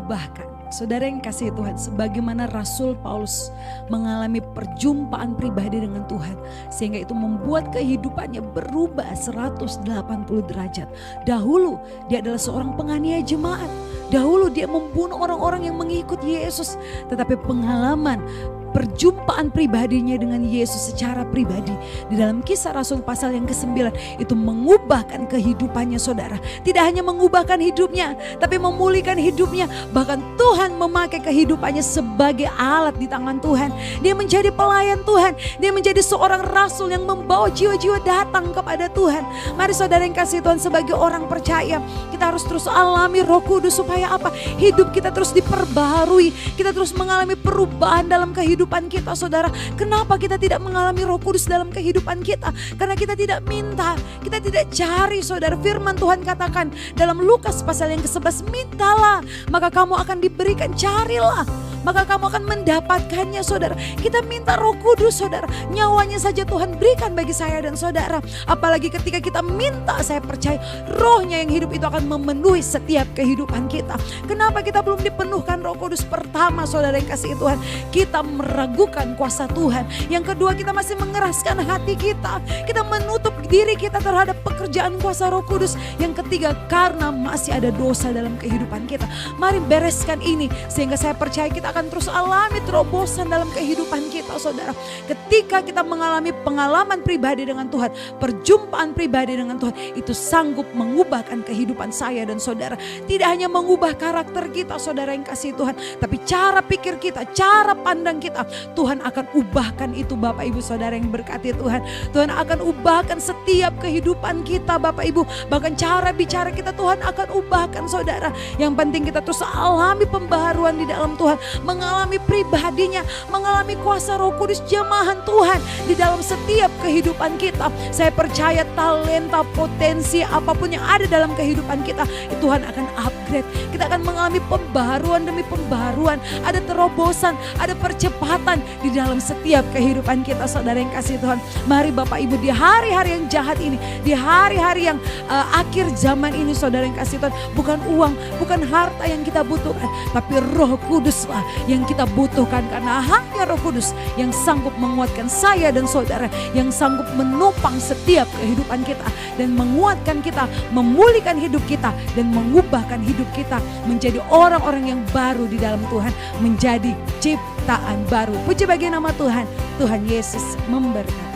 mengubahkan. Saudara yang kasih Tuhan, sebagaimana Rasul Paulus mengalami perjumpaan pribadi dengan Tuhan, sehingga itu membuat kehidupannya berubah 180 derajat. Dahulu dia adalah seorang penganiaya jemaat. Dahulu dia membunuh orang-orang yang mengikut Yesus. Tetapi pengalaman perjumpaan pribadinya dengan Yesus secara pribadi di dalam Kisah Rasul pasal yang ke-9 itu mengubahkan kehidupannya saudara. Tidak hanya mengubahkan hidupnya, tapi memulihkan hidupnya. Bahkan Tuhan memakai kehidupannya sebagai alat di tangan Tuhan. Dia menjadi pelayan Tuhan. Dia menjadi seorang rasul yang membawa jiwa-jiwa datang kepada Tuhan. Mari saudara yang kasih Tuhan, sebagai orang percaya kita harus terus alami Roh Kudus. Supaya apa? Hidup kita terus diperbaharui. Kita terus mengalami perubahan dalam kehidupan kita saudara. Kenapa kita tidak mengalami Roh Kudus dalam kehidupan kita? Karena kita tidak minta, kita tidak cari saudara. Firman Tuhan katakan dalam Lukas pasal yang ke-11, mintalah maka kamu akan diberikan, carilah maka kamu akan mendapatkannya saudara. Kita minta Roh Kudus saudara. Nyawanya saja Tuhan berikan bagi saya dan saudara. Apalagi ketika kita minta, saya percaya Rohnya yang hidup itu akan memenuhi setiap kehidupan kita. Kenapa kita belum dipenuhkan Roh Kudus? Pertama saudara yang kasih Tuhan, kita meragukan kuasa Tuhan. Yang kedua, kita masih mengeraskan hati kita. Kita menutup diri kita terhadap pekerjaan kuasa Roh Kudus. Yang ketiga, karena masih ada dosa dalam kehidupan kita. Mari bereskan ini sehingga saya percaya kita akan terus alami terobosan dalam kehidupan kita saudara. Ketika kita mengalami pengalaman pribadi dengan Tuhan, perjumpaan pribadi dengan Tuhan, itu sanggup mengubahkan kehidupan saya dan saudara. Tidak hanya mengubah karakter kita saudara yang kasih Tuhan, tapi cara pikir kita, cara pandang kita, Tuhan akan ubahkan itu Bapak Ibu saudara yang berkati Tuhan. Tuhan akan ubahkan setiap kehidupan kita Bapak Ibu. Bahkan cara bicara kita Tuhan akan ubahkan saudara. Yang penting kita terus alami pembaharuan di dalam Tuhan. Mengalami pribadinya, mengalami kuasa Roh Kudus jamahan Tuhan di dalam setiap kehidupan kita. Saya percaya talenta, potensi apapun yang ada dalam kehidupan kita, Tuhan akan upgrade. Kita akan mengalami pembaharuan demi pembaharuan. Ada terobosan, ada percepatan di dalam setiap kehidupan kita saudara yang kasih Tuhan. Mari Bapak Ibu, di hari-hari yang jahat ini, di hari-hari yang akhir zaman ini saudara yang kasih Tuhan, bukan uang, bukan harta yang kita butuhkan, tapi Roh Kuduslah yang kita butuhkan. Karena hanya Roh Kudus yang sanggup menguatkan saya dan saudara, yang sanggup menopang setiap kehidupan kita dan menguatkan kita, memulihkan hidup kita dan mengubahkan hidup kita menjadi orang-orang yang baru di dalam Tuhan, menjadi ciptaan baru. Puji bagi nama Tuhan. Tuhan Yesus memberkati.